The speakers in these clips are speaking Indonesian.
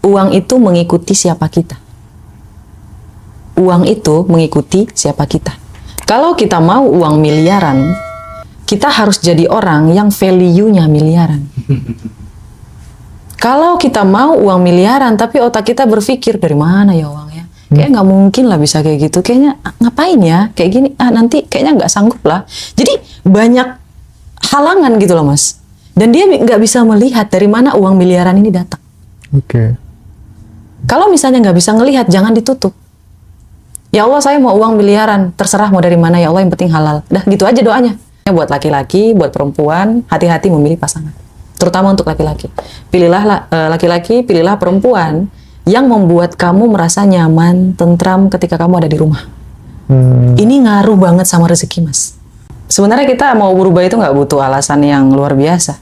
Uang itu mengikuti siapa kita. Uang itu mengikuti siapa kita. Kalau kita mau uang miliaran, kita harus jadi orang yang value-nya miliaran. Kalau kita mau uang miliaran, tapi otak kita berpikir dari mana ya uangnya? Kayak nggak mungkin lah bisa kayak gitu. Kayaknya ngapain ya? Kayak gini, nanti kayaknya nggak sanggup lah. Jadi banyak halangan gitu loh mas. Dan dia nggak bisa melihat dari mana uang miliaran ini datang. Oke. Kalau misalnya nggak bisa ngelihat, jangan ditutup. Ya Allah, saya mau uang miliaran, terserah mau dari mana ya Allah, yang penting halal. Dah gitu aja doanya. Buat laki-laki, buat perempuan, hati-hati memilih pasangan. Terutama untuk laki-laki. Pilihlah laki-laki, pilihlah perempuan yang membuat kamu merasa nyaman, tentram ketika kamu ada di rumah. Ini ngaruh banget sama rezeki, mas. Sebenarnya kita mau berubah itu nggak butuh alasan yang luar biasa.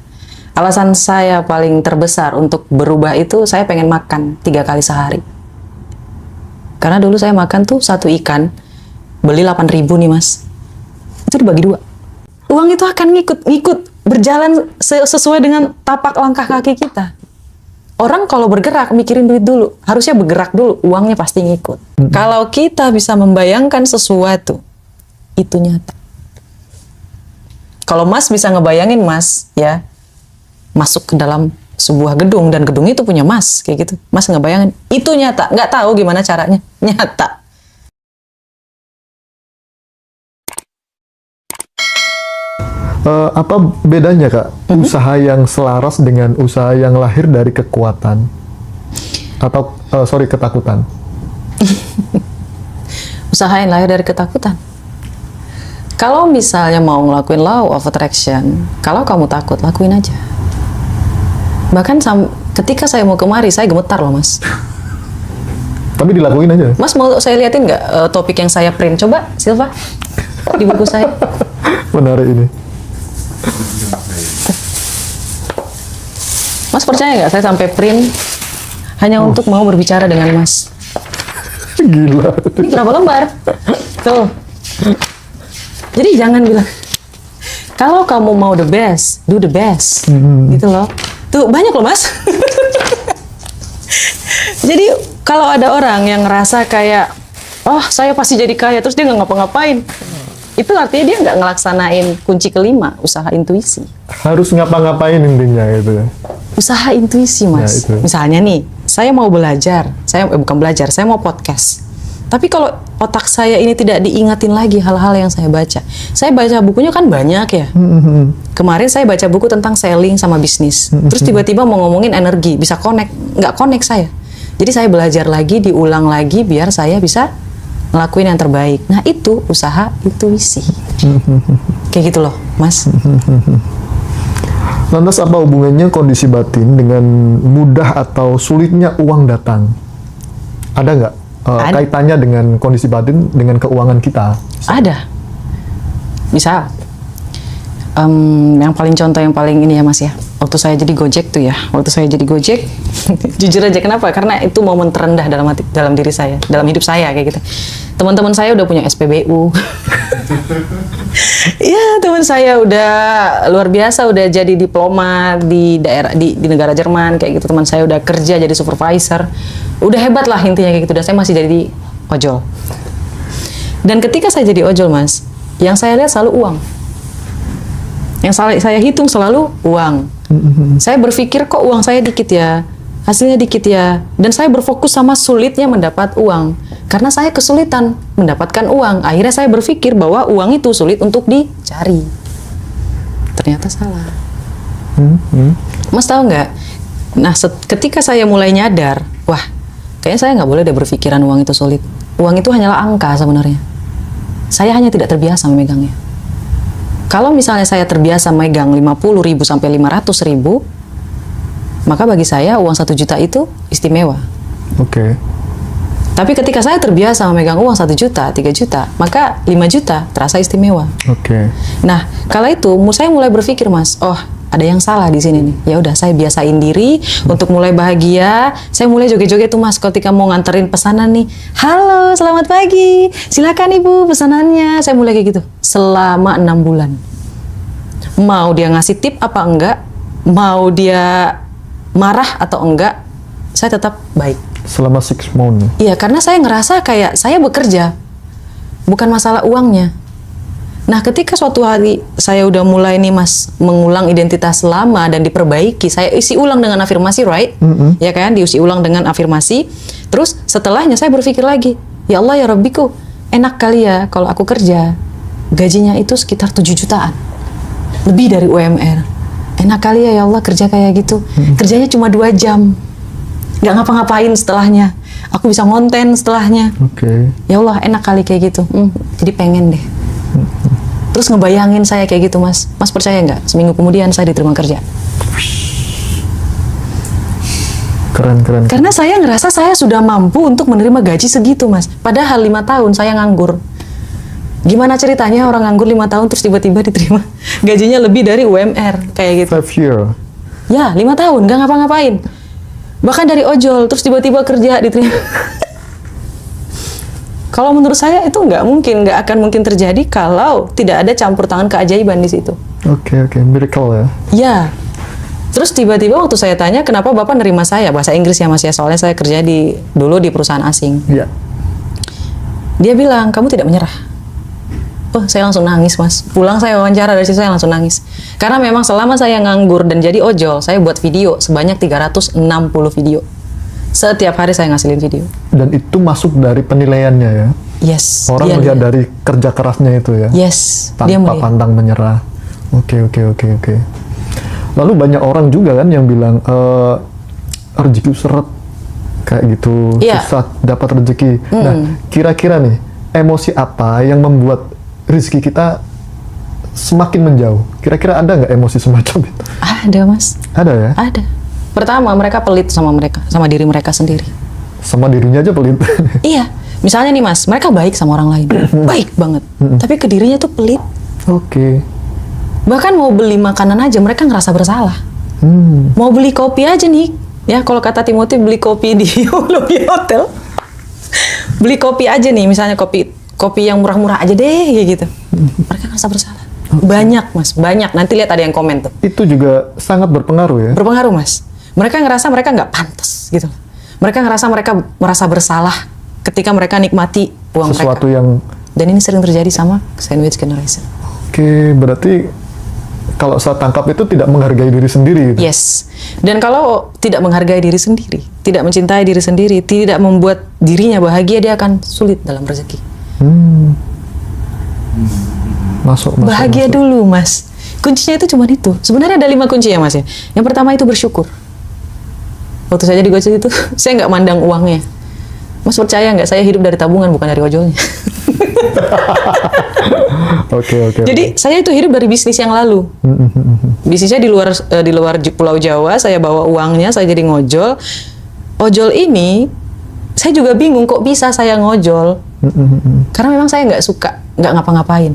Alasan saya paling terbesar untuk berubah itu, saya pengen makan 3 kali sehari. Karena dulu saya makan tuh 1 ikan, beli 8.000 nih mas. Itu dibagi 2. Uang itu akan ngikut berjalan sesuai dengan tapak langkah kaki kita. Orang kalau bergerak mikirin duit dulu, harusnya bergerak dulu, uangnya pasti ngikut. Kalau kita bisa membayangkan sesuatu, itu nyata. Kalau mas bisa ngebayangin mas, ya, masuk ke dalam sebuah gedung dan gedung itu punya mas, kayak gitu. Mas ngebayangin, itu nyata, nggak tahu gimana caranya, nyata. Apa bedanya kak usaha yang selaras dengan usaha yang lahir dari kekuatan atau ketakutan? Usaha yang lahir dari ketakutan. Kalau misalnya mau ngelakuin law of attraction, kalau kamu takut, lakuin aja. Bahkan ketika saya mau kemari, saya gemetar loh mas. Tapi dilakuin aja. Mas mau saya liatin nggak topik yang saya print? Coba Silva, di buku saya. Menarik ini. Mas percaya nggak saya sampai print hanya untuk mau berbicara dengan mas? Gila. Ini berapa lembar? Tuh. Jadi jangan bilang, kalau kamu mau the best, do the best. Gitu loh. Tuh banyak loh mas. Jadi kalau ada orang yang ngerasa kayak, oh saya pasti jadi kaya, terus dia nggak ngapa-ngapain, itu artinya dia nggak ngelaksanain kunci kelima, usaha intuisi. Harus ngapa-ngapain intinya gitu. Usaha intuisi mas. Ya, misalnya nih, saya mau belajar, bukan belajar, saya mau podcast. Tapi kalau otak saya ini tidak diingatin lagi hal-hal yang saya baca. Saya baca bukunya kan banyak ya. Kemarin saya baca buku tentang selling sama bisnis. Terus tiba-tiba mau ngomongin energi, bisa connect, nggak connect saya. Jadi saya belajar lagi, diulang lagi biar saya bisa ngelakuin yang terbaik. Nah itu usaha intuisi. Kayak gitu loh, Mas. Lantas apa hubungannya kondisi batin dengan mudah atau sulitnya uang datang? Ada nggak kaitannya dengan kondisi batin dengan keuangan kita? Ada. Bisa. Yang paling contoh yang paling ini ya Mas ya. Waktu saya jadi Gojek tuh ya. Waktu saya jadi Gojek, jujur aja kenapa? Karena itu momen terendah dalam diri saya, dalam hidup saya kayak gitu. Teman-teman saya udah punya SPBU. Iya, teman saya udah luar biasa, udah jadi diplomat di daerah di negara Jerman kayak gitu. Teman saya udah kerja jadi supervisor. Udah hebat lah intinya kayak gitu. Dan saya masih jadi ojol. Dan ketika saya jadi ojol, Mas, yang saya lihat selalu uang. Yang saya hitung selalu uang. Saya berpikir kok uang saya dikit ya, hasilnya dikit ya. Dan saya berfokus sama sulitnya mendapat uang. Karena saya kesulitan mendapatkan uang. Akhirnya saya berpikir bahwa uang itu sulit untuk dicari. Ternyata salah. Mas tahu nggak? Nah, ketika saya mulai nyadar, wah, kayaknya saya nggak boleh deh berpikiran uang itu sulit. Uang itu hanyalah angka sebenarnya. Saya hanya tidak terbiasa memegangnya. Kalau misalnya saya terbiasa megang 50.000 sampai 500.000, maka bagi saya uang 1 juta itu istimewa. Oke. Tapi ketika saya terbiasa memegang uang 1 juta, 3 juta, maka 5 juta terasa istimewa. Oke. Nah, kala itu saya mulai berpikir, Mas, oh ada yang salah di sini nih. Ya udah, saya biasain diri untuk mulai bahagia. Saya mulai joget-joget tuh Mas, ketika mau nganterin pesanan nih. Halo, selamat pagi. Silakan Ibu pesanannya. Saya mulai kayak gitu selama 6 bulan. Mau dia ngasih tip apa enggak, mau dia marah atau enggak, saya tetap baik. Selama 6 months. Iya, karena saya ngerasa kayak saya bekerja, bukan masalah uangnya. Nah, ketika suatu hari saya udah mulai nih Mas mengulang identitas lama dan diperbaiki, saya isi ulang dengan afirmasi, right? Ya kan, diisi ulang dengan afirmasi. Terus setelahnya saya berpikir lagi, ya Allah ya Rabbiku, enak kali ya kalau aku kerja, gajinya itu sekitar 7 jutaan, lebih dari UMR. Enak kali ya Allah kerja kayak gitu, kerjanya cuma 2 jam, nggak ngapa-ngapain setelahnya, aku bisa ngonten setelahnya. Ya Allah enak kali kayak gitu, jadi pengen deh. Terus ngebayangin saya kayak gitu Mas percaya nggak? Seminggu kemudian saya diterima kerja. Keren. Karena saya ngerasa saya sudah mampu untuk menerima gaji segitu Mas. Padahal 5 tahun saya nganggur. Gimana ceritanya orang nganggur 5 tahun terus tiba-tiba diterima gajinya lebih dari UMR kayak gitu. 5 years. Ya 5 tahun nggak ngapa-ngapain. Bahkan dari ojol terus tiba-tiba kerja diterima. Kalau menurut saya itu nggak akan mungkin terjadi kalau tidak ada campur tangan keajaiban di situ. Oke, miracle ya. Ya. Terus tiba-tiba waktu saya tanya kenapa Bapak nerima saya, bahasa Inggris ya Mas ya, soalnya saya kerja dulu di perusahaan asing. Iya. Dia bilang, kamu tidak menyerah. Oh, saya langsung nangis Mas. Pulang saya wawancara dari situ saya langsung nangis. Karena memang selama saya nganggur dan jadi ojol, saya buat video sebanyak 360 video. Setiap hari saya ngasilin video. Dan itu masuk dari penilaiannya ya? Yes. Orang melihat dari kerja kerasnya itu ya? Yes. Tanpa pantang menyerah. Oke. Lalu banyak orang juga kan yang bilang, rezeki seret, kayak gitu, susah dapat rezeki. Nah, kira-kira nih, emosi apa yang membuat rezeki kita semakin menjauh? Kira-kira ada nggak emosi semacam itu? Ada Mas. Ada ya? Ada. Pertama, mereka pelit sama diri mereka sendiri. Sama dirinya aja pelit. Iya. Misalnya nih Mas, mereka baik sama orang lain. Baik banget. Tapi ke dirinya tuh pelit. Oke. Bahkan mau beli makanan aja mereka ngerasa bersalah. Mau beli kopi aja nih. Ya, kalau kata Timothy beli kopi di hotel. Beli kopi aja nih, misalnya kopi yang murah-murah aja deh gitu. Mereka ngerasa bersalah. Banyak Mas, banyak. Nanti lihat ada yang komen tuh. Itu juga sangat berpengaruh ya? Berpengaruh Mas. Mereka ngerasa mereka nggak pantas gitu. Mereka ngerasa mereka merasa bersalah ketika mereka nikmati uang sesuatu mereka. Yang... Dan ini sering terjadi sama sandwich generation. Oke, berarti kalau saya tangkap itu tidak menghargai diri sendiri gitu? Yes. Dan kalau tidak menghargai diri sendiri, tidak mencintai diri sendiri, tidak membuat dirinya bahagia, dia akan sulit dalam rezeki. Masuk. Bahagia dulu Mas. Kuncinya itu cuma itu. Sebenarnya ada 5 kunci ya Mas ya. Yang pertama itu bersyukur. Waktu saya jadi gojol itu, saya nggak mandang uangnya. Mas percaya nggak, saya hidup dari tabungan bukan dari ojolnya. Oke. Jadi saya itu hidup dari bisnis yang lalu. Bisnisnya di luar Pulau Jawa, saya bawa uangnya, saya jadi ngojol. Ojol ini, saya juga bingung kok bisa saya ngojol. Karena memang saya nggak suka, nggak ngapa-ngapain.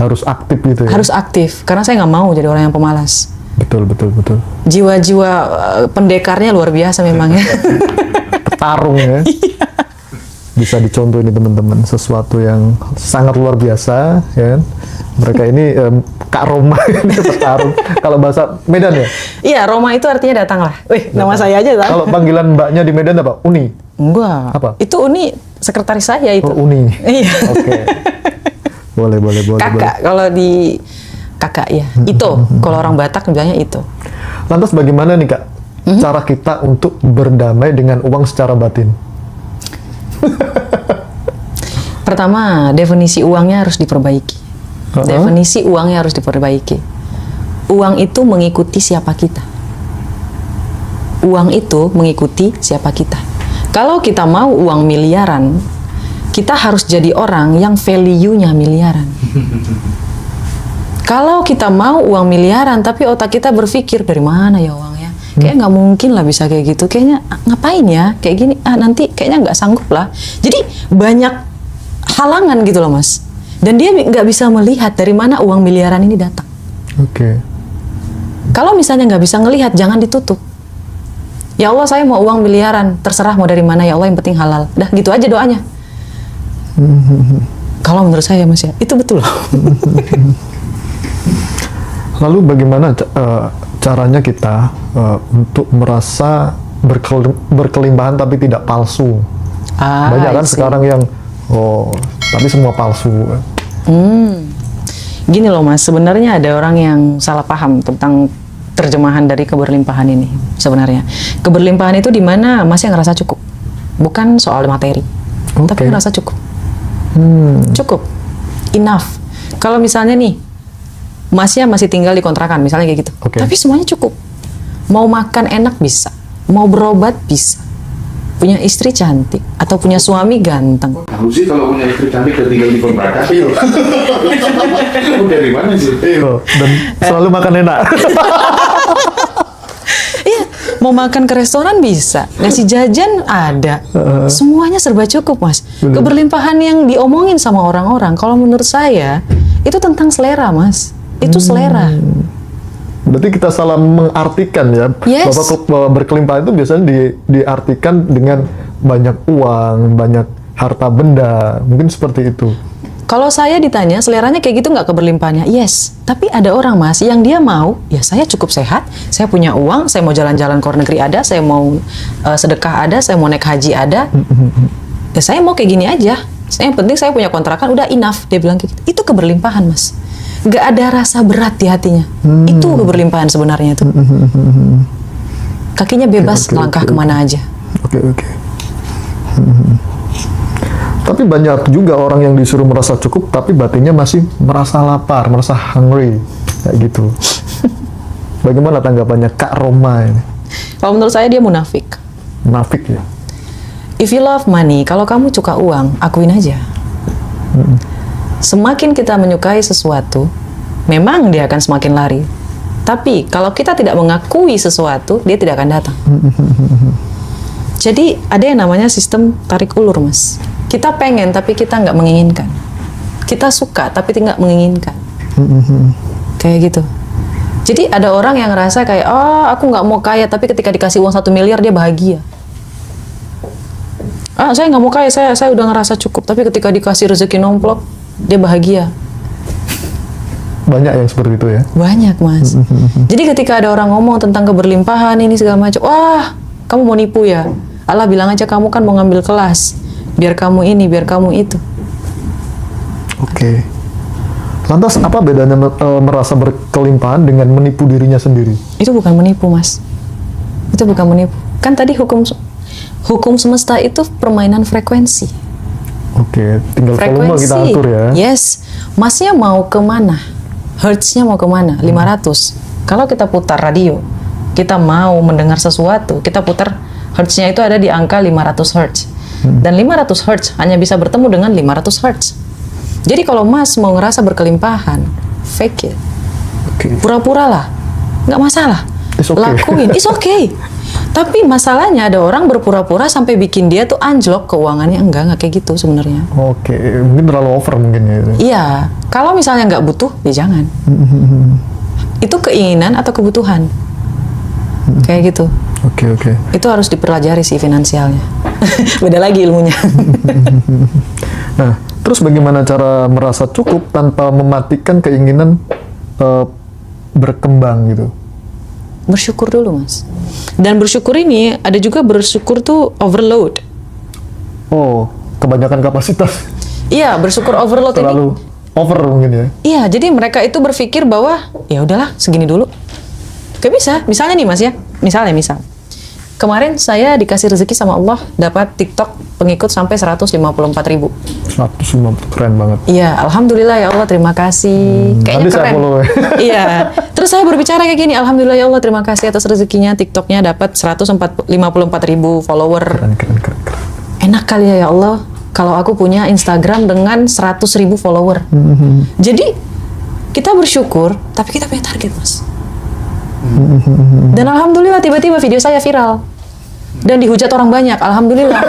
Harus aktif gitu ya? Harus aktif, karena saya nggak mau jadi orang yang pemalas. Betul. Jiwa-jiwa pendekarnya luar biasa memang ya. Petarung ya. Bisa dicontoh ini teman-teman, sesuatu yang sangat luar biasa ya. Mereka ini Kak Roma ini petarung. Kalau bahasa Medan ya? Iya, Roma itu artinya datang lah. Nama saya aja tak? Kalau panggilan mbaknya di Medan apa? Uni? Enggak. Apa? Itu Uni sekretaris saya itu. Oh, Uni. Iya. Oke. Boleh. Kakak, kalau di kakak ya. Itu, kalau orang Batak bilangnya itu. Lantas bagaimana nih Kak, cara kita untuk berdamai dengan uang secara batin? Pertama, definisi uangnya harus diperbaiki. Definisi uangnya harus diperbaiki. Uang itu mengikuti siapa kita. Uang itu mengikuti siapa kita. Kalau kita mau uang miliaran, kita harus jadi orang yang value-nya miliaran. Kalau kita mau uang miliaran, tapi otak kita berpikir, dari mana ya uangnya? Kayaknya nggak mungkin lah bisa kayak gitu. Kayaknya ngapain ya? Kayak gini, nanti kayaknya nggak sanggup lah. Jadi banyak halangan gitu loh Mas. Dan dia nggak bisa melihat dari mana uang miliaran ini datang. Oke. Kalau misalnya nggak bisa ngelihat, jangan ditutup. Ya Allah, saya mau uang miliaran, terserah mau dari mana ya Allah, yang penting halal. Dah gitu aja doanya. Kalau menurut saya Mas ya, itu betul. Lalu bagaimana caranya kita untuk merasa berkelimpahan tapi tidak palsu. Banyak kan sekarang yang tapi semua palsu. Gini loh Mas, sebenarnya ada orang yang salah paham tentang terjemahan dari keberlimpahan ini. Sebenarnya keberlimpahan itu di mana Mas yang ngerasa cukup, bukan soal materi, tapi ngerasa cukup. Cukup, enough. Kalau misalnya nih Masnya masih tinggal di kontrakan, misalnya kayak gitu, tapi semuanya cukup. Mau makan enak bisa, mau berobat bisa, punya istri cantik atau punya suami ganteng. Aku sih kalau punya istri cantik dan tinggal di kontrakan. Dari mana sih? Dan selalu makan enak. Iya, mau makan ke restoran bisa, ngasih jajan ada, semuanya serba cukup Mas. Keberlimpahan yang diomongin sama orang-orang, kalau menurut saya itu tentang selera Mas. Itu selera. Berarti kita salah mengartikan ya. Bahwa berkelimpahan itu biasanya diartikan dengan banyak uang, banyak harta benda, mungkin seperti itu. Kalau saya ditanya seleranya kayak gitu nggak keberlimpahannya? Yes. Tapi ada orang Mas yang dia mau, ya saya cukup sehat, saya punya uang, saya mau jalan-jalan ke luar negeri ada, saya mau sedekah ada, saya mau naik haji ada. Ya saya mau kayak gini aja. Yang penting saya punya kontrakan udah enough. Dia bilang kayak gitu. Itu keberlimpahan Mas. Gak ada rasa berat di hatinya. Itu keberlimpahan sebenarnya itu. Kakinya bebas langkah kemana aja. Tapi banyak juga orang yang disuruh merasa cukup, tapi batinnya masih merasa lapar, merasa hungry, kayak gitu. Bagaimana tanggapannya Kak Roma ini? Kalau menurut saya dia munafik. Munafik ya? If you love money, kalau kamu suka uang, akuin aja. Semakin kita menyukai sesuatu, memang dia akan semakin lari. Tapi kalau kita tidak mengakui sesuatu, dia tidak akan datang. Jadi ada yang namanya sistem tarik ulur Mas. Kita pengen tapi kita nggak menginginkan. Kita suka tapi tidak menginginkan. Kayak gitu. Jadi ada orang yang ngerasa kayak, aku nggak mau kaya, tapi ketika dikasih uang 1 miliar dia bahagia. Saya nggak mau kaya, saya udah ngerasa cukup, tapi ketika dikasih rezeki nomplok dia bahagia. Banyak yang seperti itu ya? Banyak Mas. Jadi ketika ada orang ngomong tentang keberlimpahan ini segala macam, wah kamu mau nipu ya? Allah bilang aja kamu kan mau ngambil kelas, biar kamu ini, biar kamu itu. Lantas apa bedanya merasa berkelimpahan dengan menipu dirinya sendiri? Itu bukan menipu Mas. Itu bukan menipu. Kan tadi hukum semesta itu permainan frekuensi. Tinggal volume kita atur ya. Yes. Masnya mau kemana? Hertznya mau kemana? 500. Kalau kita putar radio, kita mau mendengar sesuatu, kita putar hertznya itu ada di angka 500 hertz. Dan 500 hertz hanya bisa bertemu dengan 500 hertz. Jadi kalau Mas mau ngerasa berkelimpahan, fake it. Pura-pura lah. Nggak masalah. Lakuin. It's okay. Tapi masalahnya ada orang berpura-pura sampai bikin dia tuh anjlok keuangannya. Enggak kayak gitu sebenarnya. Mungkin terlalu over mungkin ya. Iya, kalau misalnya nggak butuh, ya jangan. Itu keinginan atau kebutuhan. Kayak gitu. Itu harus dipelajari sih finansialnya. Beda lagi ilmunya. Nah, terus bagaimana cara merasa cukup tanpa mematikan keinginan berkembang gitu? Bersyukur dulu Mas. Dan bersyukur ini ada juga bersyukur tuh overload. Kebanyakan kapasitas. Iya, bersyukur overload terlalu over mungkin ya. Iya, jadi mereka itu berpikir bahwa ya udahlah segini dulu. Gak bisa. Misalnya nih Mas ya. Misal. Kemarin saya dikasih rezeki sama Allah dapat TikTok pengikut sampai 154.000. 150, keren banget. Iya, alhamdulillah ya Allah, terima kasih. Kayaknya keren. Iya. Terus saya berbicara kayak gini, alhamdulillah ya Allah, terima kasih atas rezekinya, TikToknya dapat 154.000 follower. Keren. Enak kali ya Allah, kalau aku punya Instagram dengan 100.000 follower. Jadi kita bersyukur, tapi kita punya target Mas. Dan alhamdulillah tiba-tiba video saya viral. Dan dihujat orang banyak, alhamdulillah.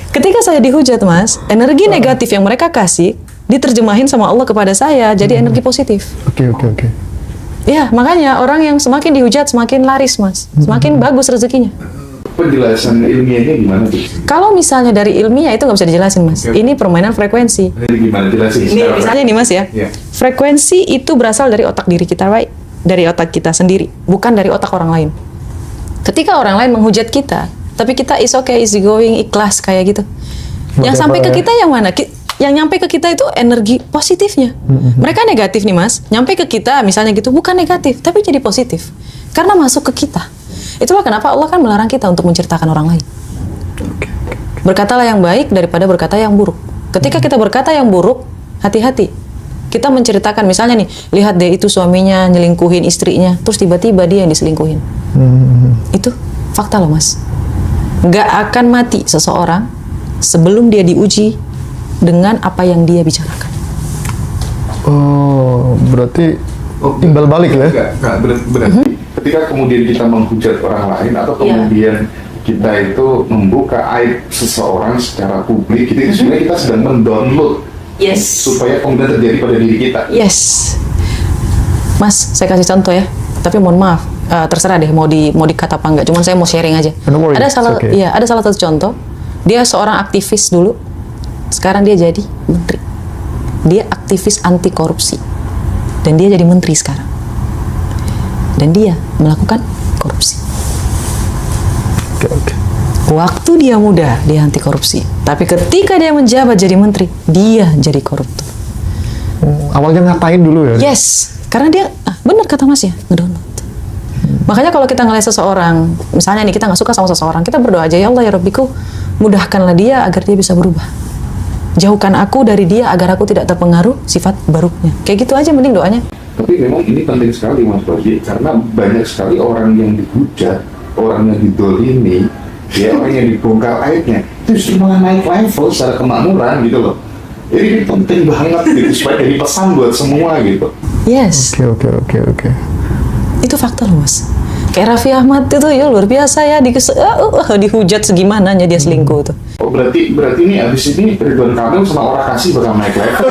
Ketika saya dihujat Mas, energi negatif yang mereka kasih diterjemahin sama Allah kepada saya jadi energi positif. Ya, makanya orang yang semakin dihujat semakin laris Mas, semakin bagus rezekinya. Penjelasan ilmiahnya gimana tuh? Kalau misalnya dari ilmiah itu nggak bisa dijelasin Mas. Ini permainan frekuensi. Ini gimana jelasin? Ini misalnya nih Mas ya. Frekuensi itu berasal dari otak diri kita, right? dari otak kita sendiri, bukan dari otak orang lain. Ketika orang lain menghujat kita, tapi kita is okay, easy going, ikhlas kayak gitu. Yang sampai ke kita yang mana? Yang nyampe ke kita itu energi positifnya. Mereka negatif nih Mas, nyampe ke kita misalnya gitu, bukan negatif, tapi jadi positif. Karena masuk ke kita. Itulah kenapa Allah kan melarang kita untuk menceritakan orang lain. Berkatalah yang baik daripada berkata yang buruk. Ketika kita berkata yang buruk, hati-hati. Kita menceritakan misalnya nih, lihat deh itu suaminya nyelingkuhin istrinya, terus tiba-tiba dia yang diselingkuhin. Itu fakta loh Mas. Gak akan mati seseorang sebelum dia diuji dengan apa yang dia bicarakan. Oh, berarti timbal balik ya? Enggak, berarti ketika kemudian kita menghujat orang lain atau kemudian kita itu membuka aib seseorang secara publik, itu sebenarnya kita sedang mendownload supaya kemudian terjadi pada diri kita. Yes. Mas, saya kasih contoh ya. Tapi mohon maaf, terserah deh mau dikata apa enggak. Cuman saya mau sharing aja. Ada salah satu contoh. Dia seorang aktivis dulu. Sekarang dia jadi menteri. Dia aktivis anti korupsi. Dan dia jadi menteri sekarang. Dan dia melakukan korupsi. Oke. Waktu dia muda, dia anti korupsi. Tapi ketika dia menjabat jadi menteri, dia jadi koruptor. Awalnya ngapain dulu ya? Yes, karena dia, benar kata Mas ya, ngedownload. Makanya kalau kita ngeliat seseorang, misalnya nih kita nggak suka sama seseorang, kita berdoa aja, ya Allah ya Rabbiku, mudahkanlah dia agar dia bisa berubah. Jauhkan aku dari dia agar aku tidak terpengaruh sifat buruknya. Kayak gitu aja mending doanya. Tapi memang ini penting sekali Mas Roji, karena banyak sekali orang yang dihujat, orang yang didolimi, orang yang dibongkar aibnya, itu justru malah naik level secara kemakmuran gitu loh. Jadi ini penting banget gitu, supaya jadi pesan buat semua gitu. Yes. Oke. Itu fakta loh Mas. Kayak Raffi Ahmad itu ya luar biasa ya, dihujat segimananya dia selingkuh tuh. Oh berarti ini abis ini Ridwan Kamil sama Aura Kasih bakal naik level.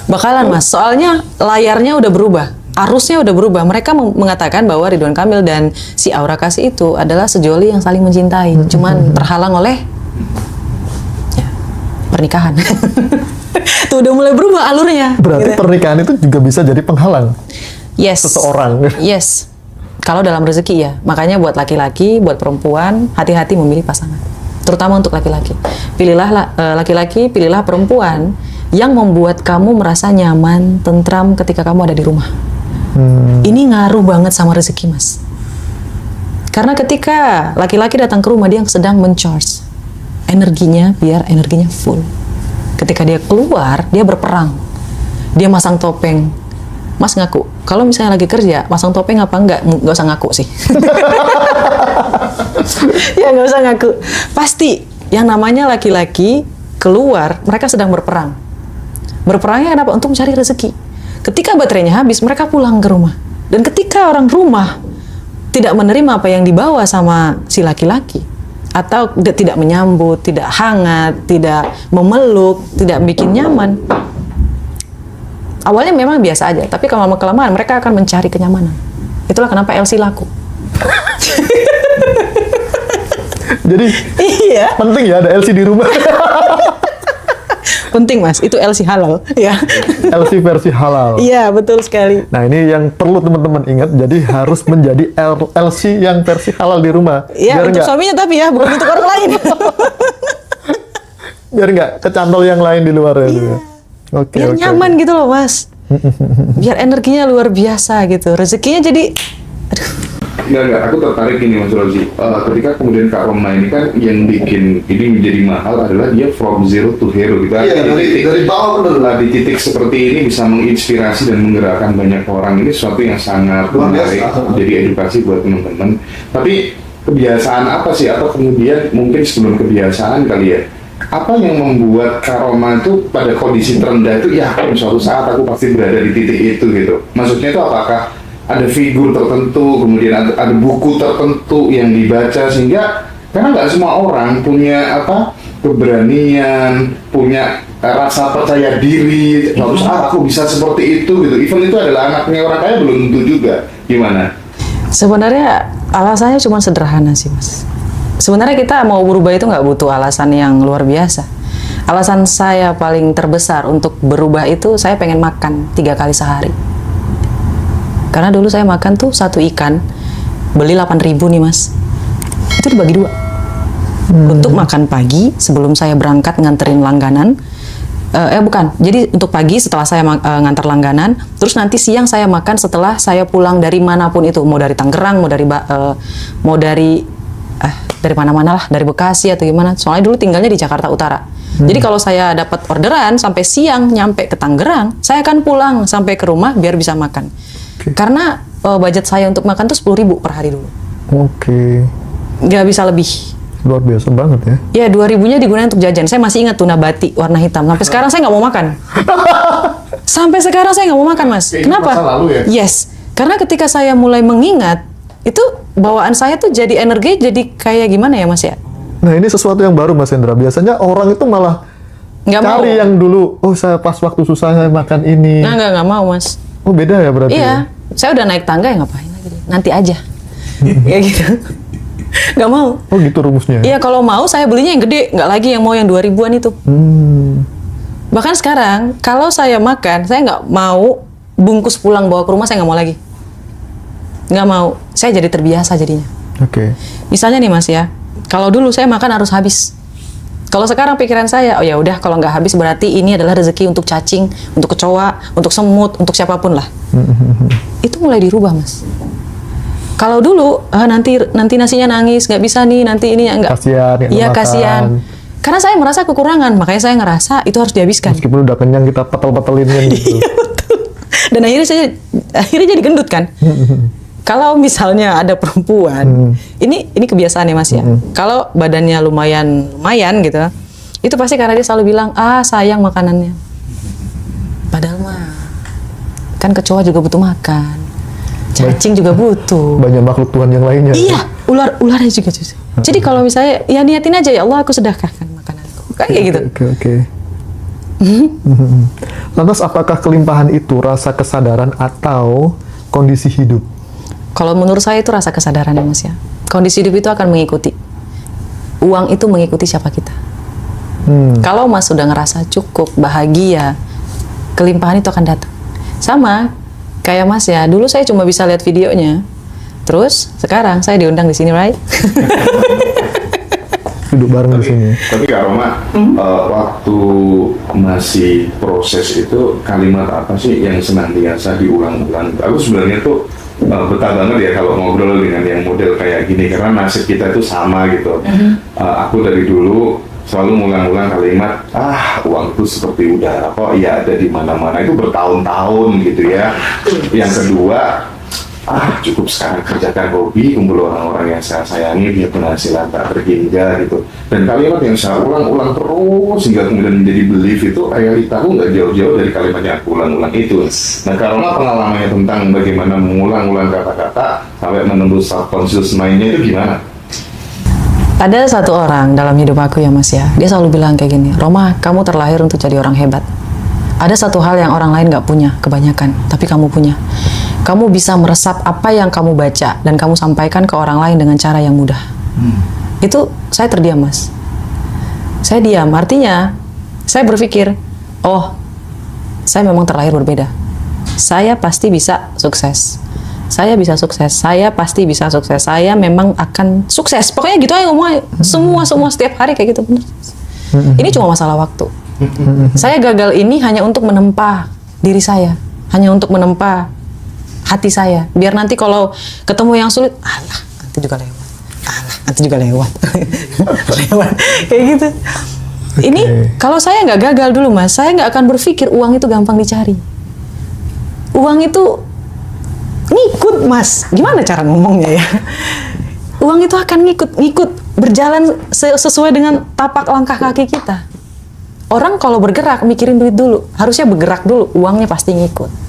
Bakalan Mas, soalnya layarnya udah berubah, arusnya udah berubah. Mereka mengatakan bahwa Ridwan Kamil dan si Aura Kasih itu adalah sejoli yang saling mencintai, cuman terhalang oleh pernikahan. Tuh udah mulai berubah alurnya. Berarti gitu. Pernikahan itu juga bisa jadi penghalang seseorang. Yes. Kalau dalam rezeki ya. Makanya buat laki-laki, buat perempuan, hati-hati memilih pasangan. Terutama untuk laki-laki. Pilihlah laki-laki, pilihlah perempuan yang membuat kamu merasa nyaman, tentram ketika kamu ada di rumah. Ini ngaruh banget sama rezeki Mas. Karena ketika laki-laki datang ke rumah, dia sedang men-charge energinya biar energinya full. Ketika dia keluar, dia berperang. Dia masang topeng. Mas ngaku, kalau misalnya lagi kerja, masang topeng apa enggak? Nggak usah ngaku sih. Ya nggak usah ngaku. Pasti yang namanya laki-laki keluar, mereka sedang berperang. Berperangnya kenapa? Untuk mencari rezeki. Ketika baterainya habis, mereka pulang ke rumah. Dan ketika orang rumah tidak menerima apa yang dibawa sama si laki-laki, atau tidak menyambut, tidak hangat, tidak memeluk, tidak bikin nyaman, awalnya memang biasa aja, tapi kalau lama-kelamaan mereka akan mencari kenyamanan. Itulah kenapa LC laku. Jadi iya, penting ya ada LC di rumah. penting Mas, itu LC halal ya. LC versi halal. Iya, betul sekali. Nah ini yang perlu teman-teman ingat, jadi harus menjadi LC yang versi halal di rumah. Iya, untuk suaminya tapi ya, bukan untuk orang lain. Biar nggak kecantol yang lain di luar ya. Iya. Oke. Biar nyaman gitu loh Mas. Biar energinya luar biasa gitu. Rezekinya jadi, aduh. Enggak, aku tertarik ini Mas Rozi. Ketika kemudian Kak Roma ini kan yang bikin ini menjadi mahal adalah dia from zero to hero gitu. Iya, dari bawah benar. Di titik seperti ini bisa menginspirasi dan menggerakkan banyak orang, ini sesuatu yang sangat Luar menarik, biasa. jadi edukasi buat teman-teman. Tapi kebiasaan apa sih, atau kemudian mungkin sebelum kebiasaan kali ya, apa yang membuat Kak Roma itu pada kondisi terendah itu yakin suatu saat aku pasti berada di titik itu gitu? Maksudnya itu apakah ada figur tertentu, kemudian ada buku tertentu yang dibaca, sehingga karena nggak semua orang punya keberanian, punya rasa percaya diri, suatu saat aku bisa seperti itu gitu. Even itu adalah anaknya orang kaya belum tentu juga. Gimana? Sebenarnya alasannya cuma sederhana sih Mas. Sebenarnya kita mau berubah itu nggak butuh alasan yang luar biasa. Alasan saya paling terbesar untuk berubah itu saya pengen makan 3 kali sehari. Karena dulu saya makan tuh 1 ikan beli 8.000 nih mas. Itu dibagi 2. Untuk makan pagi sebelum saya berangkat nganterin langganan. Bukan. Jadi untuk pagi setelah saya ngantar langganan, terus nanti siang saya makan setelah saya pulang dari manapun itu, mau dari Tangerang, mau dari mana-mana lah, dari Bekasi atau gimana. Soalnya dulu tinggalnya di Jakarta Utara. Jadi kalau saya dapat orderan sampai siang nyampe ke Tangerang, saya akan pulang sampai ke rumah biar bisa makan. Karena budget saya untuk makan tuh 10.000 per hari dulu. Nggak bisa lebih. Luar biasa banget ya. Ya 2.000-nya digunakan untuk jajan. Saya masih ingat tuna bati warna hitam. Sampai sekarang saya nggak mau makan. Sampai sekarang saya nggak mau makan mas. Kenapa? Masa lalu ya? Yes. Karena ketika saya mulai mengingat, itu bawaan saya tuh jadi energi, jadi kayak gimana ya mas ya? Nah ini sesuatu yang baru Mas Hendra. Biasanya orang itu malah Nggak cari mau. yang dulu, saya pas waktu susah saya makan ini. Nah, nggak mau mas. Oh beda ya berarti? Iya, saya udah naik tangga ya ngapain lagi deh. Nanti aja. Kayak gitu. Nggak mau. Oh gitu rumusnya? Iya, kalau mau saya belinya yang gede, nggak lagi yang mau yang 2.000-an itu. Bahkan sekarang, kalau saya makan, saya nggak mau bungkus pulang bawa ke rumah, saya nggak mau lagi. Nggak mau. Saya jadi terbiasa jadinya. Misalnya nih mas ya, kalau dulu saya makan harus habis. Kalau sekarang pikiran saya, oh ya udah kalau nggak habis berarti ini adalah rezeki untuk cacing, untuk kecoa, untuk semut, untuk siapapun lah. Itu mulai dirubah mas. Kalau dulu nanti nasinya nangis, nggak bisa nih, nanti ini nggak. Kasian. Iya kasihan. Karena saya merasa kekurangan, makanya saya ngerasa itu harus dihabiskan. Meskipun udah kenyang kita petel-petelin kan gitu. Iya betul. Dan akhirnya jadi gendut kan. Kalau misalnya ada perempuan, ini kebiasaan ya mas ya. Kalau badannya lumayan gitu, itu pasti karena dia selalu bilang, sayang makanannya. Padahal mah, kan kecoa juga butuh makan, cacing juga butuh. Banyak makhluk Tuhan yang lainnya. Iya, ularnya juga. Jadi kalau misalnya, ya niatin aja ya Allah, aku sedekahkan makananku, kayak gitu. Oke. Lantas apakah kelimpahan itu rasa kesadaran atau kondisi hidup? Kalau menurut saya itu rasa kesadaran ya mas ya. Kondisi hidup itu akan mengikuti. Uang itu mengikuti siapa kita. Kalau mas sudah ngerasa cukup, bahagia, kelimpahan itu akan datang. Sama kayak mas ya, dulu saya cuma bisa lihat videonya. Terus sekarang saya diundang di sini, right? Duduk bareng di sini. Tapi Kak Roma, waktu masih proses itu kalimat apa sih yang senantiasa diulang-ulang? Aku sebenarnya tuh betah banget ya kalau ngobrol dengan yang model kayak gini karena nasib kita itu sama gitu. Aku dari dulu selalu ngulang-ulang kalimat uang itu seperti udara kok ya ada di mana-mana, itu bertahun-tahun gitu ya. Yang kedua, cukup sekarang kerjakan hobi, kumpul orang-orang yang saya sayangi, punya penghasilan tak terhingga gitu. Dan kalimat yang saya ulang-ulang terus hingga kemudian menjadi belief itu realitaku nggak jauh-jauh dari kalimat yang aku ulang-ulang itu. Nah karena pengalamannya tentang bagaimana mengulang-ulang kata-kata sampai menembus subconscious mind-nya itu gimana? Ada satu orang dalam hidup aku ya mas ya, dia selalu bilang kayak gini, Roma, kamu terlahir untuk jadi orang hebat. Ada satu hal yang orang lain nggak punya, kebanyakan, tapi kamu punya. Kamu bisa meresap apa yang kamu baca dan kamu sampaikan ke orang lain dengan cara yang mudah. Itu saya terdiam mas. Saya diam, artinya saya berpikir, saya memang terlahir berbeda. Saya pasti bisa sukses. Saya bisa sukses. Saya pasti bisa sukses. Saya memang akan sukses. Pokoknya gitu aja ngomongnya. Semua setiap hari kayak gitu bener. Ini cuma masalah waktu. Saya gagal ini hanya untuk menempa diri saya, hanya untuk menempa hati saya, biar nanti kalau ketemu yang sulit, nanti juga lewat, lewat, kayak gitu. Ini kalau saya nggak gagal dulu mas, saya nggak akan berpikir uang itu gampang dicari. Uang itu ngikut mas, gimana cara ngomongnya ya? Uang itu akan ngikut berjalan sesuai dengan tapak langkah kaki kita. Orang kalau bergerak mikirin duit dulu, harusnya bergerak dulu, uangnya pasti ngikut.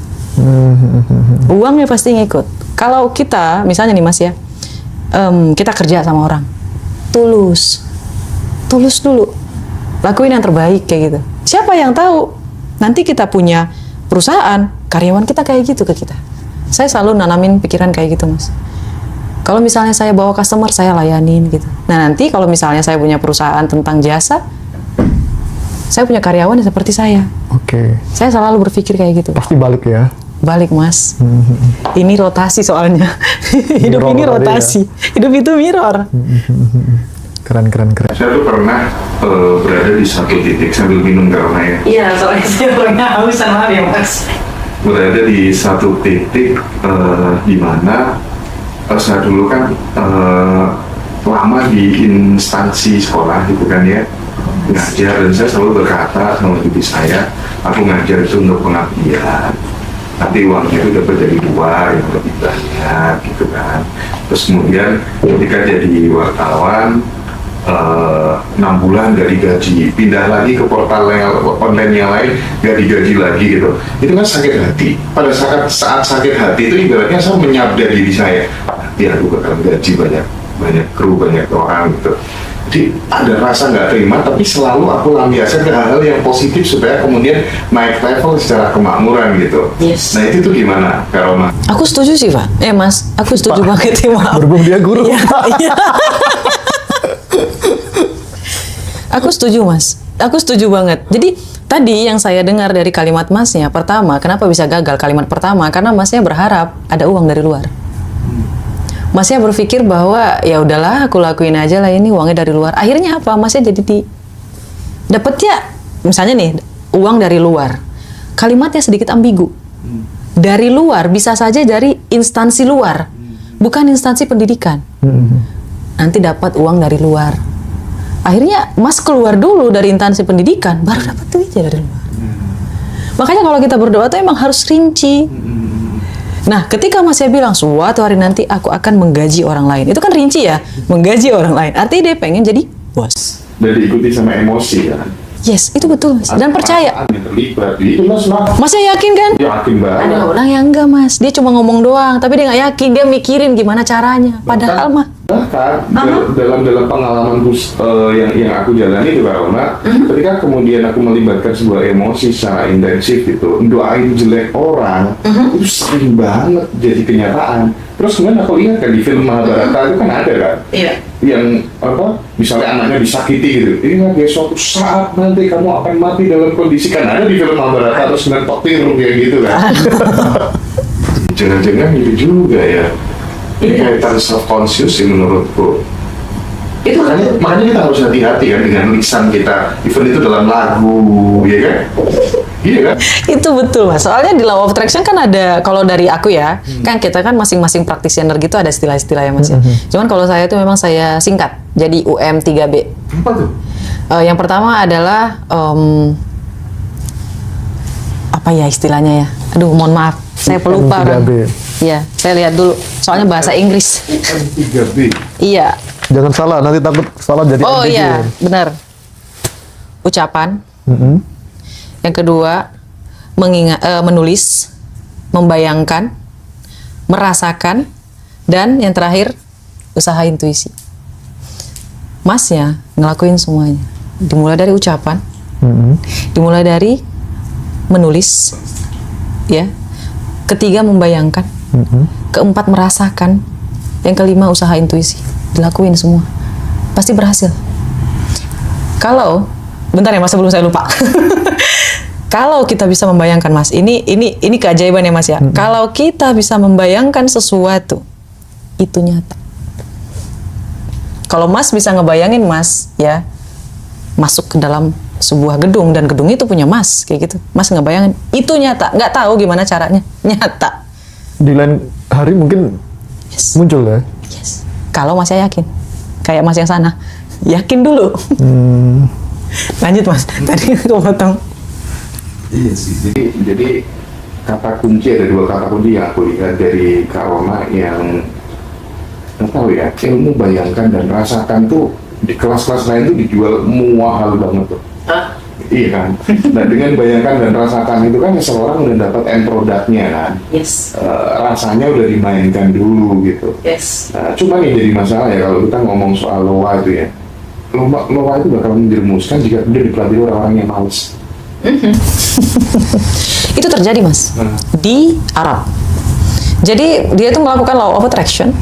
Uangnya pasti ngikut. Kalau kita, misalnya nih mas ya, kita kerja sama orang, tulus dulu, lakuin yang terbaik kayak gitu. Siapa yang tahu nanti kita punya perusahaan, karyawan kita kayak gitu ke kita. Saya selalu nanamin pikiran kayak gitu mas. Kalau misalnya saya bawa customer, saya layanin gitu. Nah nanti kalau misalnya saya punya perusahaan tentang jasa, Saya punya karyawan yang seperti saya. Oke. Saya selalu berpikir kayak gitu. Pasti balik ya. Balik mas. Ini rotasi soalnya. Hidup Mirror ini tadi rotasi. Hidup itu mirror. Keren. Saya tuh pernah berada di satu titik sambil minum karena ya. Iya, soalnya saya orangnya hausan banget ya mas. Berada di satu titik di mana saya dulu kan lama di instansi sekolah gitu kan ya, ngajar, dan saya selalu berkata sama ibu saya, aku ngajar itu untuk pengabdian, nanti uangnya itu dapat dari luar yang lebih banyak gitu kan. Terus kemudian ketika jadi wartawan 6 bulan gak digaji, pindah lagi ke portal yang online yang lain gak digaji lagi gitu, itu kan sakit hati. Pada saat sakit hati itu ibaratnya saya menyabda diri saya, nanti aku bakal gaji banyak kru, banyak orang gitu. Jadi ada rasa nggak terima, tapi selalu aku lampiaskan ke hal-hal yang positif supaya kemudian naik level secara kemakmuran gitu. Yes. Nah itu tuh gimana, Kak Roma? Aku setuju sih Pak. Mas, aku setuju banget ya, maaf. Berhubung dia guru. Iya. Aku setuju mas. Aku setuju banget. Jadi tadi yang saya dengar dari kalimat masnya, pertama, kenapa bisa gagal kalimat pertama? Karena masnya berharap ada uang dari luar. Masnya berpikir bahwa ya udahlah aku lakuin aja lah, ini uangnya dari luar. Akhirnya apa? Masnya jadi dapat ya, misalnya nih uang dari luar. Kalimatnya sedikit ambigu. Dari luar bisa saja dari instansi luar, bukan instansi pendidikan. Nanti dapat uang dari luar. Akhirnya mas keluar dulu dari instansi pendidikan, baru dapat duitnya dari luar. Makanya kalau kita berdoa tuh emang harus rinci. Nah, ketika masnya bilang suatu hari nanti aku akan menggaji orang lain, itu kan rinci ya, menggaji orang lain. Artinya dia pengen jadi bos. Dan diikuti sama emosi kan. Yes, itu betul mas. Dan percaya. Yang terlibat, itu mas lah. Masnya yakin kan? Yakin banget. Ada orang yang enggak mas, dia cuma ngomong doang, tapi dia nggak yakin, dia mikirin gimana caranya. Padahal mah. Bahkan dalam pengalaman yang aku jalani di Roma, ketika kemudian aku melibatkan sebuah emosi secara intensif itu, doain jelek orang, itu sering banget jadi kenyataan. Terus kemudian aku lihat kan di film Mahabharata itu kan ada kan, yang misalnya anaknya disakiti gitu, ini dia suatu saat nanti kamu akan mati dalam kondisi, kan ada di film Mahabharata, terus kemudian petir kayak gitu kan. Jangan-jangan itu juga ya. Ini kaitan self-conscious sih menurutku. Itu makanya kita harus hati-hati kan dengan lisan kita, even itu dalam lagu, ya kan? Iya kan? Itu betul mas. Soalnya di Law of Attraction kan ada, kalau dari aku ya, kan kita kan masing-masing practitioner gitu ada istilah-istilah ya mas ya. Cuman kalau saya itu memang saya singkat, jadi UM3B. Apa tuh? Yang pertama adalah apa ya istilahnya ya? Aduh, mohon maaf, saya pelupa kan. Iya, saya lihat dulu. Soalnya bahasa Inggris. UM3B. Iya. Jangan salah, nanti takut salah jadi Oh ambigu. iya, benar. Ucapan. Yang kedua, menulis, membayangkan, merasakan, dan yang terakhir, usaha intuisi. Masnya ngelakuin semuanya. Dimulai dari ucapan, dimulai dari menulis, ya. Ketiga, membayangkan. Keempat, merasakan. Yang kelima, usaha intuisi. Dilakuin semua. Pasti berhasil. Kalau, bentar ya mas sebelum saya lupa. Kalau kita bisa membayangkan mas, ini keajaiban ya mas ya. Kalau kita bisa membayangkan sesuatu, itu nyata. Kalau mas bisa ngebayangin mas, ya, masuk ke dalam sebuah gedung dan gedung itu punya mas, kayak gitu. Mas ngebayangin, itu nyata. Nggak tahu gimana caranya, nyata. Di lain hari mungkin muncul ya. Yes. Kalau masnya yakin, kayak mas yang sana, yakin dulu. Lanjut mas, tadi aku potong. Iya sih. Jadi kata kunci, ada dua kata kunci yang aku lihat dari Kak Roma yang nggak tahu ya, ilmu bayangkan dan rasakan tuh di kelas-kelas lain tuh dijual mahal banget tuh. Iya kan. Nah dengan bayangkan dan rasakan itu kan seseorang udah dapat end produknya kan. Yes. Rasanya udah dimainkan dulu gitu. Yes. Nah, cuma nih jadi masalah ya kalau kita ngomong soal loa itu ya. Loa itu bakal menjerumuskan jika udah dipelajari orang-orang yang males. Itu terjadi mas di Arab. Jadi dia tuh melakukan law of attraction.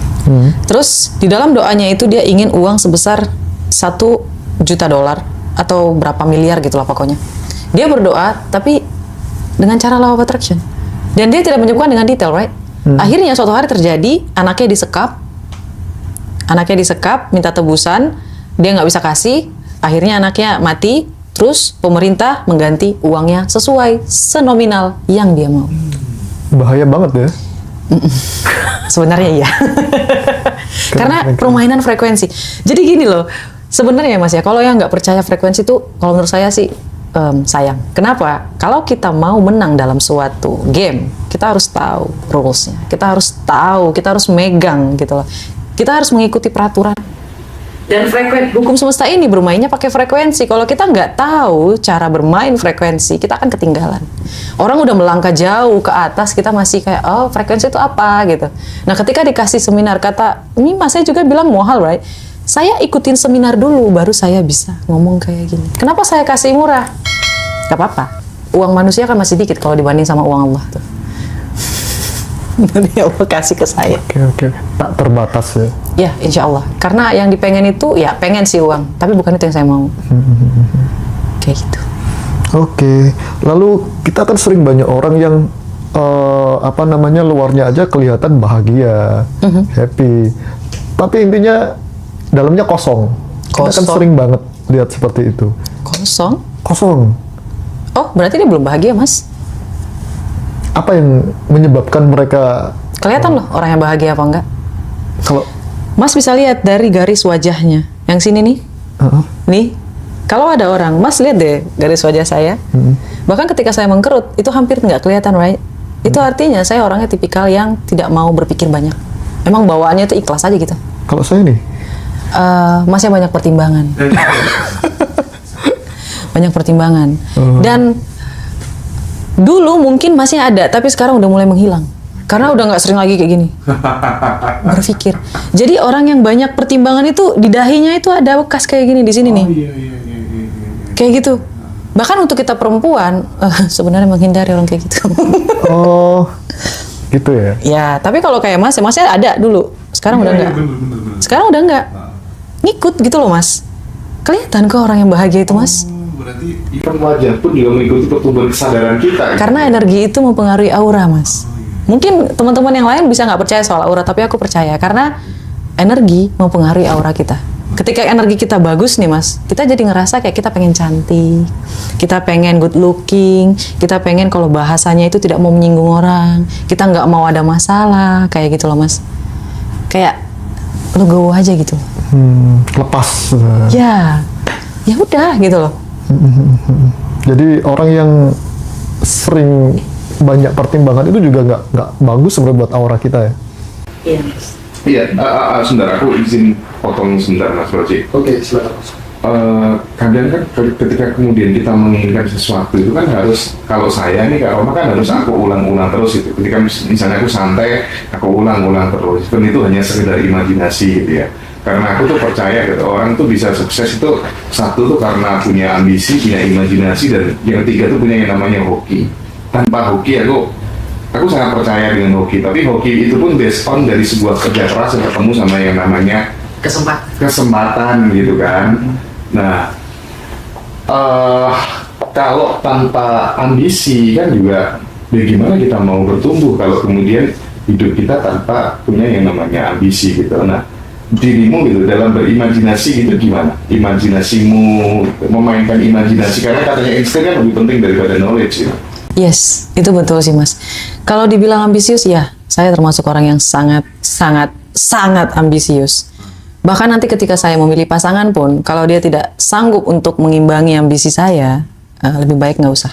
Terus di dalam doanya itu dia ingin uang sebesar $1 juta atau berapa miliar gitu lah pokoknya. Dia berdoa tapi dengan cara law of attraction. Dan dia tidak menyebutkan dengan detail, right? Akhirnya suatu hari terjadi, anaknya disekap, minta tebusan, dia nggak bisa kasih, akhirnya anaknya mati, terus pemerintah mengganti uangnya sesuai senominal yang dia mau. Bahaya banget ya. Sebenarnya iya. Karena permainan frekuensi. Jadi gini loh, sebenarnya Mas ya, kalau yang nggak percaya frekuensi itu, kalau menurut saya sih sayang. Kenapa? Kalau kita mau menang dalam suatu game, kita harus tahu rules-nya. Kita harus tahu, kita harus megang gitu loh. Kita harus mengikuti peraturan. Dan hukum semesta ini bermainnya pakai frekuensi. Kalau kita nggak tahu cara bermain frekuensi, kita akan ketinggalan. Orang udah melangkah jauh ke atas, kita masih kayak, oh frekuensi itu apa gitu. Nah ketika dikasih seminar, ini mas saya juga bilang mahal, right? Saya ikutin seminar dulu, baru saya bisa ngomong kayak gini. Kenapa saya kasih murah? Gak apa-apa. Uang manusia kan masih dikit kalau dibanding sama uang Allah tuh. Jadi Allah kasih ke saya. Oke. Tak terbatas ya. Ya, insya Allah. Karena yang dipengen itu, ya pengen sih uang. Tapi bukan itu yang saya mau. Kayak gitu. Oke. Lalu kita kan sering banyak orang yang luarnya aja kelihatan bahagia, happy. Tapi intinya dalamnya kosong. Kita kan sering banget lihat seperti itu. Kosong. Oh, berarti dia belum bahagia, Mas? Apa yang menyebabkan mereka kelihatan loh orang yang bahagia apa enggak? Kalau Mas bisa lihat dari garis wajahnya. Yang sini nih. Nih. Kalau ada orang, Mas lihat deh garis wajah saya. Bahkan ketika saya mengkerut, itu hampir nggak kelihatan, right? Itu artinya saya orangnya tipikal yang tidak mau berpikir banyak. Emang bawaannya itu ikhlas aja gitu. Kalau saya nih? Masnya banyak pertimbangan. Banyak pertimbangan. Dan dulu mungkin masih ada, tapi sekarang udah mulai menghilang. Karena udah nggak sering lagi kayak gini. Berpikir. Jadi orang yang banyak pertimbangan itu, di dahinya itu ada bekas kayak gini di sini nih. Iya. Kayak gitu. Bahkan untuk kita perempuan, sebenarnya menghindari orang kayak gitu. Oh, gitu ya? Ya, tapi kalau kayak masnya ada dulu. Sekarang udah nggak. Bener. Sekarang udah nggak. Ngikut gitu loh, Mas. Kelihatan kok orang yang bahagia itu, Mas. Berarti even wajah pun juga mengikuti pertumbuhan kesadaran kita. Karena energi itu mempengaruhi aura, Mas. Mungkin teman-teman yang lain bisa nggak percaya soal aura, tapi aku percaya karena energi mempengaruhi aura kita. Ketika energi kita bagus nih, Mas, kita jadi ngerasa kayak kita pengen cantik, kita pengen good looking, kita pengen kalau bahasanya itu tidak mau menyinggung orang, kita nggak mau ada masalah, kayak gitu loh, Mas. Kayak legowo aja gitu. Lepas. Ya udah gitu loh. Jadi orang yang sering banyak pertimbangan itu juga nggak bagus sebenarnya buat aura kita ya. Iya, Mas. Iya, sebentar aku izin potong sebentar Mas Roji. Oke, silakan. Kadang kan ketika kemudian kita menginginkan sesuatu itu kan harus, kalau saya nih Kak Roma kan harus aku ulang-ulang terus itu. Ketika misalnya aku santai, aku ulang-ulang terus. Dan itu hanya sekedar imajinasi gitu ya. Karena aku tuh percaya gitu, orang tuh bisa sukses itu satu tuh karena punya ambisi, punya imajinasi, dan yang ketiga tuh punya yang namanya hoki. Tanpa hoki aku sangat percaya dengan hoki, tapi hoki itu pun based on dari sebuah kerja keras yang ketemu sama yang namanya kesempatan gitu kan. Nah, kalau tanpa ambisi kan juga bagaimana kita mau bertumbuh kalau kemudian hidup kita tanpa punya yang namanya ambisi gitu. Nah, dirimu gitu dalam berimajinasi gitu gimana? Imajinasimu, memainkan imajinasi, karena katanya Einstein kan lebih penting daripada knowledge gitu. Yes, itu betul sih, Mas. Kalau dibilang ambisius, ya, saya termasuk orang yang sangat ambisius. Bahkan nanti ketika saya memilih pasangan pun, kalau dia tidak sanggup untuk mengimbangi ambisi saya, lebih baik nggak usah.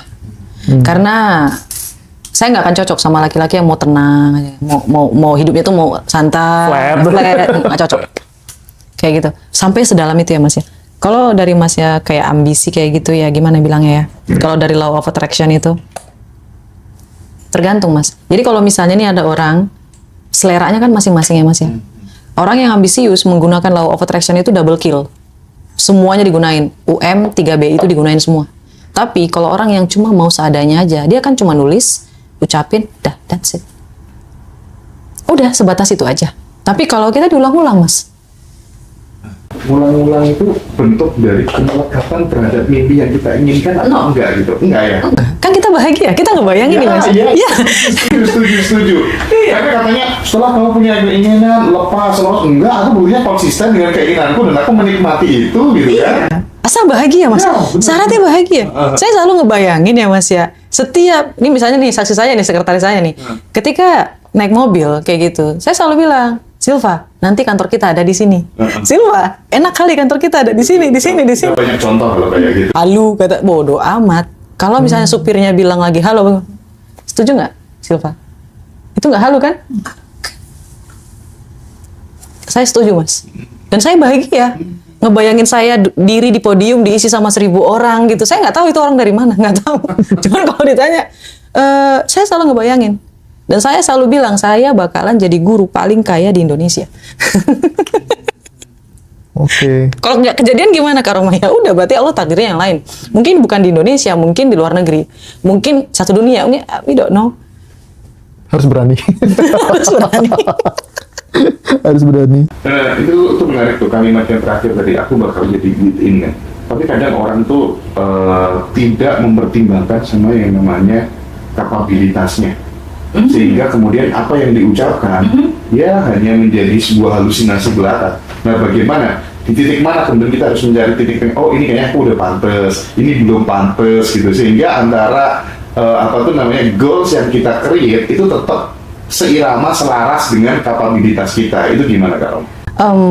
Karena saya nggak akan cocok sama laki-laki yang mau tenang aja, mau hidupnya tuh mau santai, flat, nggak cocok. Kayak gitu. Sampai sedalam itu ya, Mas ya. Kalau dari Mas ya kayak ambisi kayak gitu ya, gimana bilangnya ya? Kalau dari law of attraction itu tergantung, Mas. Jadi kalau misalnya nih ada orang, seleranya kan masing-masing ya, Mas ya. Orang yang ambisius menggunakan law of attraction itu double kill. Semuanya digunain. UM, 3B itu digunain semua. Tapi kalau orang yang cuma mau seadanya aja, dia kan cuma nulis, ucapin, dah, that's it. Udah, sebatas itu aja. Tapi kalau kita diulang-ulang, Mas. ngulang-ngulang itu bentuk dari kemelekapan terhadap mimpi yang kita inginkan atau enggak gitu? Enggak ya? Enggak. Kan kita bahagia, kita ngebayangin nih Mas. Iya. Iya. Setuju. Tapi katanya setelah kamu punya keinginan lepas, enggak, aku punya konsisten dengan keinginanku dan aku menikmati itu gitu kan? Asal bahagia Mas. Ya, benar. Syaratnya bahagia. Saya selalu ngebayangin ya Mas ya. Setiap, ini misalnya nih saksi saya nih, sekretaris saya nih. Ketika naik mobil kayak gitu, saya selalu bilang, Silva, nanti kantor kita ada di sini. Silva, enak kali kantor kita ada di sini, di sini, di sini. Banyak contoh kalau kayak gitu. Halo, kata bodoh amat. Kalau misalnya supirnya bilang lagi halo, setuju nggak, Silva? Itu nggak halo kan? Saya setuju Mas. Dan saya bahagia. Ngebayangin saya diri di podium diisi sama 1.000 orang gitu. Saya nggak tahu itu orang dari mana, nggak tahu. Cuman kalau ditanya, saya selalu ngebayangin. Dan saya selalu bilang, saya bakalan jadi guru paling kaya di Indonesia. Oke. Kalau nggak kejadian gimana Kak Roma? Ya udah, berarti Allah takdirnya yang lain. Mungkin bukan di Indonesia, mungkin di luar negeri. Mungkin satu dunia, we don't know. Harus berani. Harus berani. Harus berani. Itu menarik tuh kalimat yang terakhir tadi, aku bakal jadi in kan. Tapi kadang orang tuh tidak mempertimbangkan sama yang namanya kapabilitasnya. Sehingga kemudian apa yang diucapkan ya hanya menjadi sebuah halusinasi belaka. Nah, bagaimana? Di titik mana kemudian kita harus mencari titik yang oh ini kayaknya aku udah pantes, ini belum pantes gitu. Sehingga antara goals yang kita create itu tetap seirama, selaras dengan kapabilitas kita. Itu gimana Kak Rom?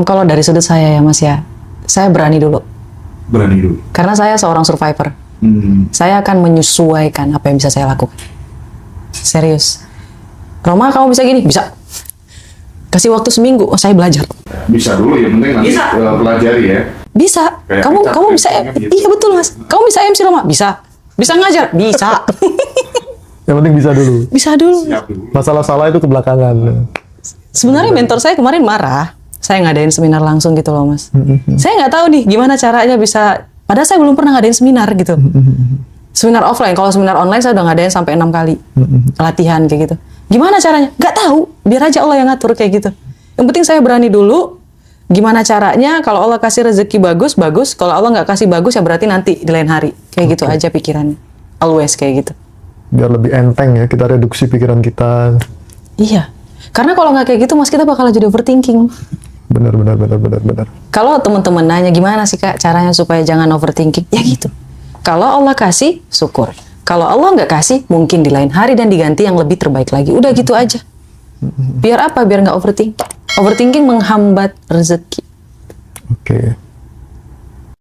Kalau dari sudut saya ya Mas ya, saya berani dulu. Berani dulu. Karena saya seorang survivor. Saya akan menyesuaikan apa yang bisa saya lakukan. Serius. Roma, kamu bisa gini? Bisa. Kasih waktu seminggu, saya belajar. Bisa dulu ya, penting nanti pelajari ya. Bisa. Kayak Kamu bisa. gitu. Iya betul Mas. Kamu bisa MC Roma? Bisa. Bisa ngajar? Bisa. Yang penting bisa dulu. Bisa dulu. Siap dulu. Masalah salah itu ke belakangan. Sebenarnya mentor saya kemarin marah. Saya ngadain seminar langsung gitu loh Mas. Saya nggak tahu nih gimana caranya bisa. Padahal saya belum pernah ngadain seminar gitu. Seminar offline. Kalau seminar online saya udah ngadain sampai 6 kali latihan kayak gitu. Gimana caranya? Nggak tahu. Biar aja Allah yang ngatur kayak gitu. Yang penting saya berani dulu. Gimana caranya? Kalau Allah kasih rezeki bagus, bagus. Kalau Allah nggak kasih bagus, ya berarti nanti di lain hari. Kayak gitu aja pikirannya. Always kayak gitu. Biar lebih enteng ya, kita reduksi pikiran kita. Iya. Karena kalau nggak kayak gitu, Mas, kita bakal jadi overthinking. Benar. Kalau teman-teman nanya gimana sih Kak caranya supaya jangan overthinking? Ya gitu. Kalau Allah kasih, syukur. Kalau Allah nggak kasih, mungkin di lain hari dan diganti yang lebih terbaik lagi. Udah gitu aja. Biar apa? Biar nggak overthinking. Overthinking menghambat rezeki. Oke.